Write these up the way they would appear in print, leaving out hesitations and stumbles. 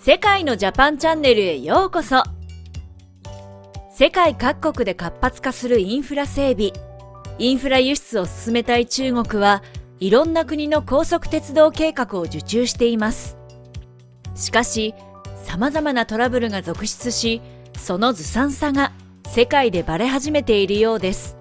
世界のジャパンチャンネルへようこそ。世界各国で活発化するインフラ整備、インフラ輸出を進めたい中国はいろんな国の高速鉄道計画を受注しています。しかし、様々なトラブルが続出し、そのずさんさが世界でバレ始めているようです。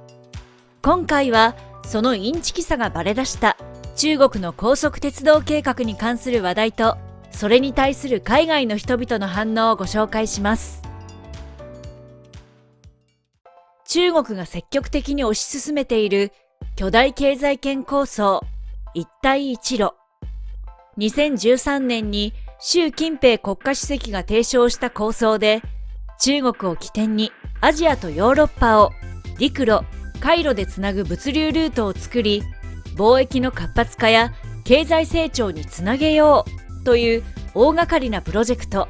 今回はそのインチキさがバレ出した中国の高速鉄道計画に関する話題と、それに対する海外の人々の反応をご紹介します。中国が積極的に推し進めている巨大経済圏構想、一帯一路。2013年に習近平国家主席が提唱した構想で、中国を起点にアジアとヨーロッパを陸路、海路でつなぐ物流ルートを作り、貿易の活発化や経済成長につなげようという大掛かりなプロジェクト。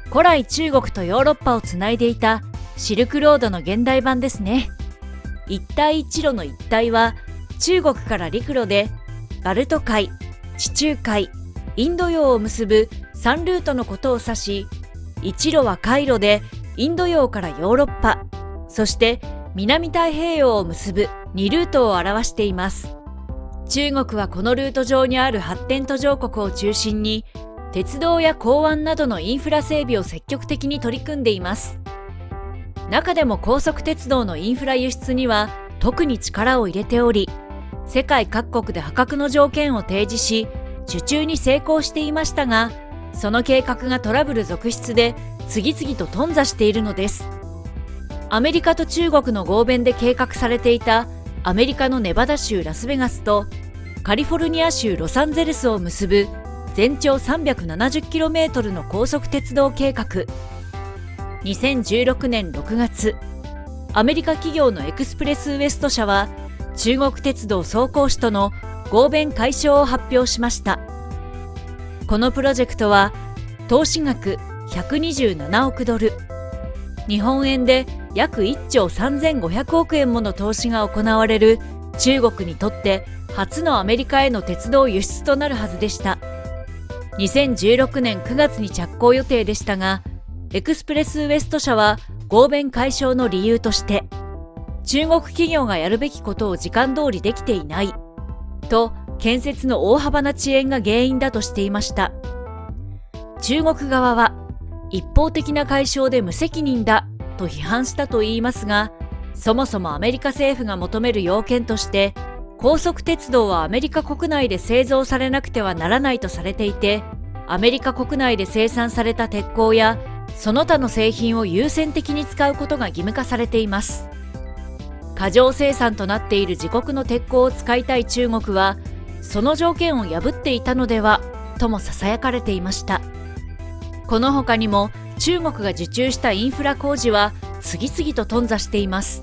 古来中国とヨーロッパをつないでいたシルクロードの現代版ですね。一帯一路の一帯は中国から陸路でバルト海、地中海、インド洋を結ぶ3ルートのことを指し、一路は海路でインド洋からヨーロッパ、そして南太平洋を結ぶ2ルートを表しています。中国はこのルート上にある発展途上国を中心に、鉄道や港湾などのインフラ整備を積極的に取り組んでいます。中でも高速鉄道のインフラ輸出には特に力を入れており、世界各国で破格の条件を提示し、受注に成功していましたが、その計画がトラブル続出で次々と頓挫しているのです。アメリカと中国の合弁で計画されていたアメリカのネバダ州ラスベガスとカリフォルニア州ロサンゼルスを結ぶ全長 370km の高速鉄道計画。2016年6月、アメリカ企業のエクスプレスウエスト社は中国鉄道総工士との合弁解消を発表しました。このプロジェクトは投資額127億ドル、日本円で約1兆3500億円もの投資が行われる中国にとって初のアメリカへの鉄道輸出となるはずでした。2016年9月に着工予定でしたが、エクスプレスウエスト社は合弁解消の理由として、中国企業がやるべきことを時間通りできていないと、建設の大幅な遅延が原因だとしていました。中国側は一方的な解消で無責任だと批判したといいますが、そもそもアメリカ政府が求める要件として、高速鉄道はアメリカ国内で製造されなくてはならないとされていて、アメリカ国内で生産された鉄鋼やその他の製品を優先的に使うことが義務化されています。過剰生産となっている自国の鉄鋼を使いたい中国は、その条件を破っていたのではとも囁かれていました。この他にも中国が受注したインフラ工事は次々と頓挫しています。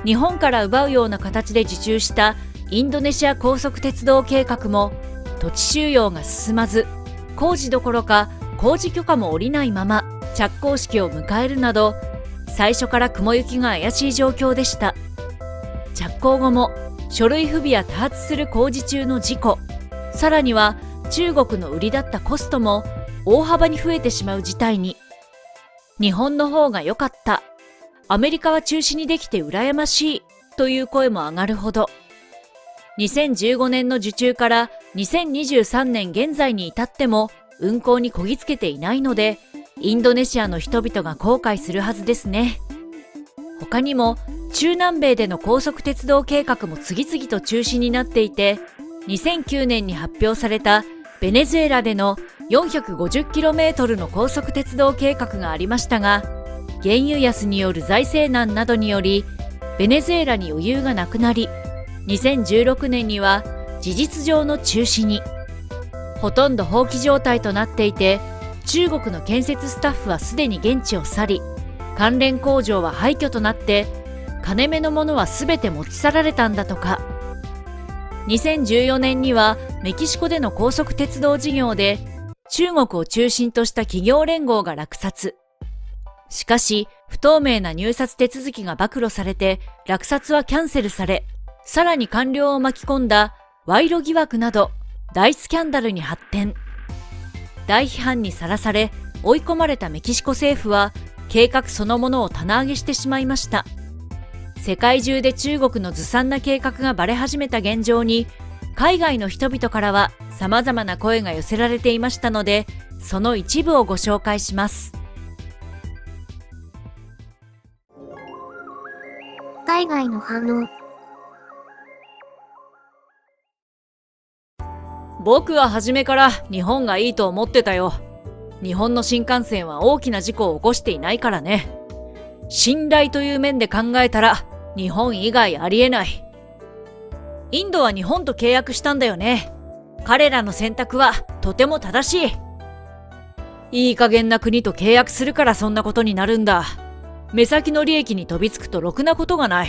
日本から奪うような形で受注したインドネシア高速鉄道計画も土地収用が進まず、工事どころか工事許可も下りないまま着工式を迎えるなど、最初から雲行きが怪しい状況でした。着工後も書類不備や多発する工事中の事故、さらには中国の売りだったコストも大幅に増えてしまう事態に、日本の方が良かった、アメリカは中止にできて羨ましいという声も上がるほど、2015年の受注から2023年現在に至っても運行にこぎつけていないので、インドネシアの人々が後悔するはずですね。他にも中南米での高速鉄道計画も次々と中止になっていて、2009年に発表されたベネズエラでの 450km の高速鉄道計画がありましたが、原油安による財政難などによりベネズエラに余裕がなくなり、2016年には事実上の中止に。ほとんど放棄状態となっていて、中国の建設スタッフはすでに現地を去り、関連工場は廃墟となって、金目のものはすべて持ち去られたんだとか。2014年にはメキシコでの高速鉄道事業で中国を中心とした企業連合が落札。しかし不透明な入札手続きが暴露されて落札はキャンセルされ、さらに官僚を巻き込んだ賄賂疑惑など大スキャンダルに発展。大批判にさらされ追い込まれたメキシコ政府は計画そのものを棚上げしてしまいました。世界中で中国のずさんな計画がバレ始めた現状に、海外の人々からは様々な声が寄せられていましたので、その一部をご紹介します。海外の反応。僕は初めから日本がいいと思ってたよ。日本の新幹線は大きな事故を起こしていないからね。信頼という面で考えたら日本以外ありえない。インドは日本と契約したんだよね。彼らの選択はとても正しい。いい加減な国と契約するからそんなことになるんだ。目先の利益に飛びつくとろくなことがない。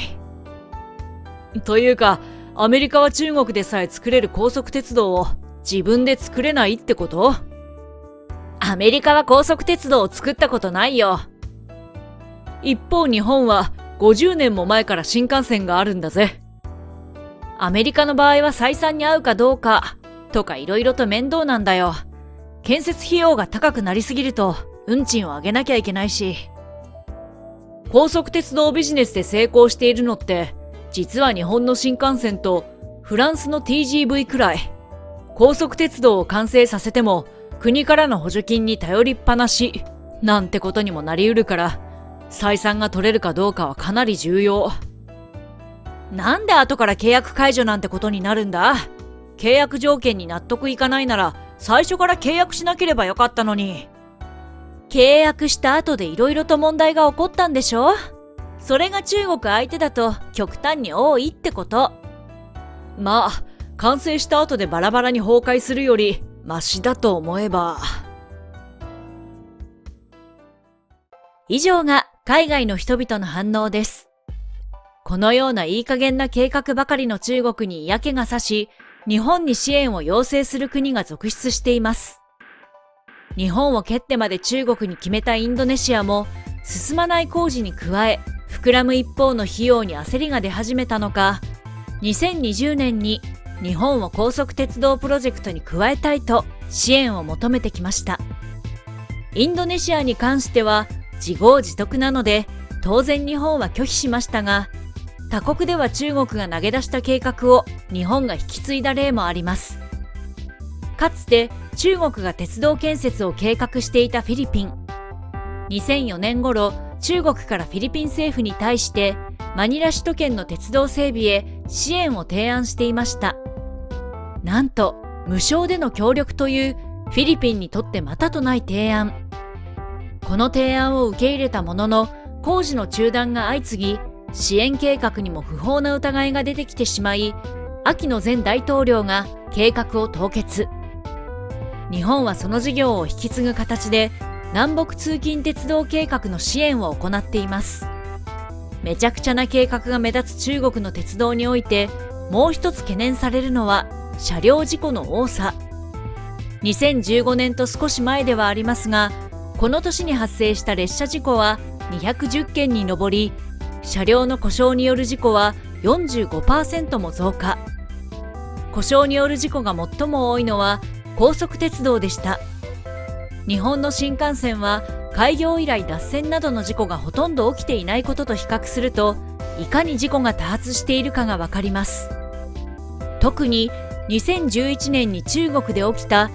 というか、アメリカは中国でさえ作れる高速鉄道を自分で作れないってこと？アメリカは高速鉄道を作ったことないよ。一方日本は50年も前から新幹線があるんだぜ。アメリカの場合は採算に合うかどうかとかいろいろと面倒なんだよ。建設費用が高くなりすぎると運賃を上げなきゃいけないし。高速鉄道ビジネスで成功しているのって実は日本の新幹線とフランスの TGV くらい。高速鉄道を完成させても国からの補助金に頼りっぱなしなんてことにもなりうるから、採算が取れるかどうかはかなり重要。なんで後から契約解除なんてことになるんだ？契約条件に納得いかないなら最初から契約しなければよかったのに。契約した後でいろいろと問題が起こったんでしょ？それが中国相手だと極端に多いってこと。まあ、完成した後でバラバラに崩壊するよりマシだと思えば。以上が海外の人々の反応です。このようないい加減な計画ばかりの中国に嫌気がさし、日本に支援を要請する国が続出しています。日本を蹴ってまで中国に決めたインドネシアも、進まない工事に加え、膨らむ一方の費用に焦りが出始めたのか、2020年に日本を高速鉄道プロジェクトに加えたいと支援を求めてきました。インドネシアに関しては自業自得なので、当然日本は拒否しましたが、他国では中国が投げ出した計画を日本が引き継いだ例もあります。かつて中国が鉄道建設を計画していたフィリピン。2004年頃、中国からフィリピン政府に対してマニラ首都圏の鉄道整備へ支援を提案していました。なんと無償での協力というフィリピンにとってまたとない提案。この提案を受け入れたものの、工事の中断が相次ぎ、支援計画にも不法な疑いが出てきてしまい、秋野前大統領が計画を凍結。日本はその事業を引き継ぐ形で南北通勤鉄道計画の支援を行っています。めちゃくちゃな計画が目立つ中国の鉄道において、もう一つ懸念されるのは車両事故の多さ。2015年と少し前ではありますが、この年に発生した列車事故は210件に上り、車両の故障による事故は 45% も増加。故障による事故が最も多いのは高速鉄道でした。日本の新幹線は開業以来脱線などの事故がほとんど起きていないことと比較すると、いかに事故が多発しているかがわかります。特に2011年に中国で起きた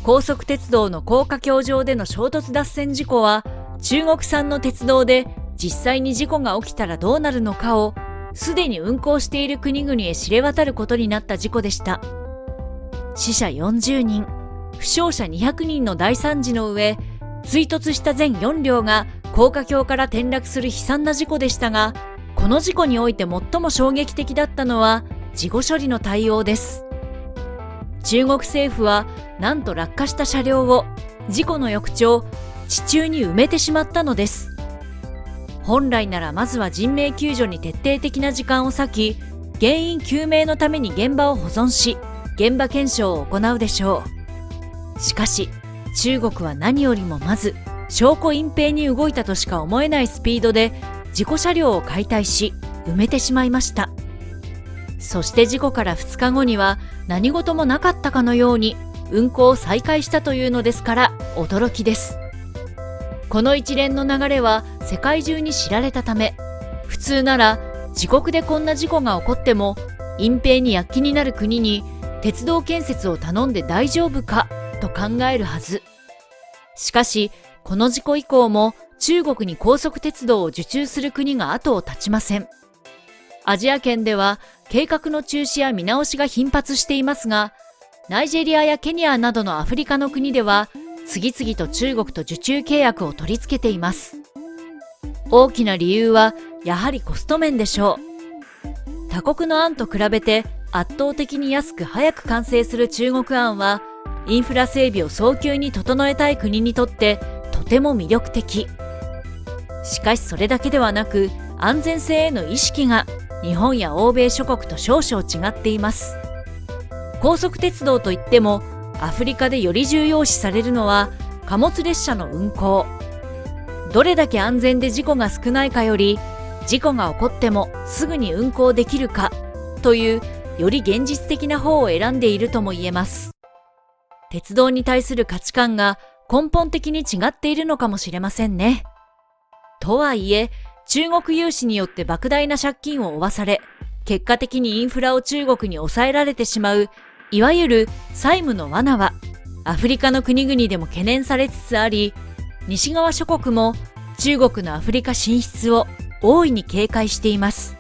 高速鉄道の高架橋上での衝突脱線事故は、中国産の鉄道で実際に事故が起きたらどうなるのかをすでに運行している国々へ知れ渡ることになった事故でした。死者40人、負傷者200人の大惨事の上、追突した全4両が高架橋から転落する悲惨な事故でしたが、この事故において最も衝撃的だったのは事後処理の対応です。中国政府はなんと落下した車両を事故の翌朝、地中に埋めてしまったのです。本来ならまずは人命救助に徹底的な時間を割き、原因究明のために現場を保存し、現場検証を行うでしょう。しかし、中国は何よりもまず、証拠隠蔽に動いたとしか思えないスピードで、事故車両を解体し、埋めてしまいました。そして事故から2日後には、何事もなかったかのように、運航を再開したというのですから驚きです。この一連の流れは世界中に知られたため、普通なら自国でこんな事故が起こっても隠蔽に躍起になる国に鉄道建設を頼んで大丈夫かと考えるはず。しかしこの事故以降も中国に高速鉄道を受注する国が後を絶ちません。アジア圏では計画の中止や見直しが頻発していますが、ナイジェリアやケニアなどのアフリカの国では次々と中国と受注契約を取り付けています。大きな理由はやはりコスト面でしょう。他国の案と比べて圧倒的に安く早く完成する中国案は、インフラ整備を早急に整えたい国にとってとても魅力的。しかしそれだけではなく、安全性への意識が日本や欧米諸国と少々違っています。高速鉄道といってもアフリカでより重要視されるのは貨物列車の運行。どれだけ安全で事故が少ないかより、事故が起こってもすぐに運行できるかというより現実的な方を選んでいるとも言えます。鉄道に対する価値観が根本的に違っているのかもしれませんね。とはいえ、中国融資によって莫大な借金を負わされ、結果的にインフラを中国に抑えられてしまう、いわゆる債務の罠は、アフリカの国々でも懸念されつつあり、西側諸国も中国のアフリカ進出を大いに警戒しています。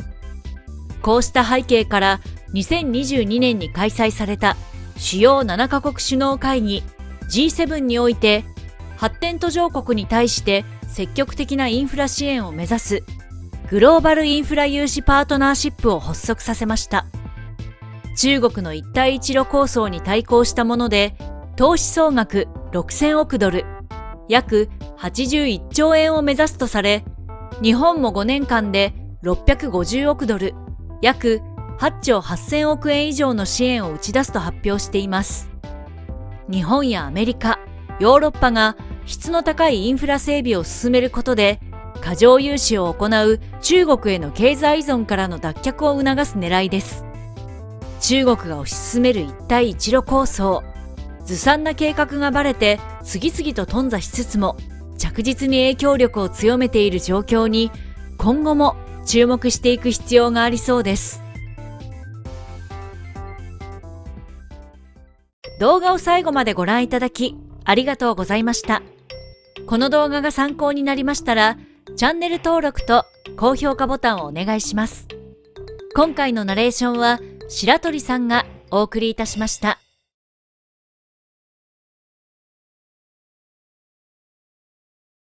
こうした背景から2022年に開催された主要7カ国首脳会議 G7 において、発展途上国に対して積極的なインフラ支援を目指すグローバルインフラ融資パートナーシップを発足させました。中国の一帯一路構想に対抗したもので、投資総額6000億ドル、約81兆円を目指すとされ、日本も5年間で650億ドル、約8兆8000億円以上の支援を打ち出すと発表しています。日本やアメリカ、ヨーロッパが質の高いインフラ整備を進めることで、過剰融資を行う中国への経済依存からの脱却を促す狙いです。中国が推し進める一帯一路構想、ずさんな計画がバレて次々と頓挫しつつも、着実に影響力を強めている状況に、今後も注目していく必要がありそうです。動画を最後までご覧いただきありがとうございました。この動画が参考になりましたら、チャンネル登録と高評価ボタンをお願いします。今回のナレーションは白鳥さんがお送りいたしました。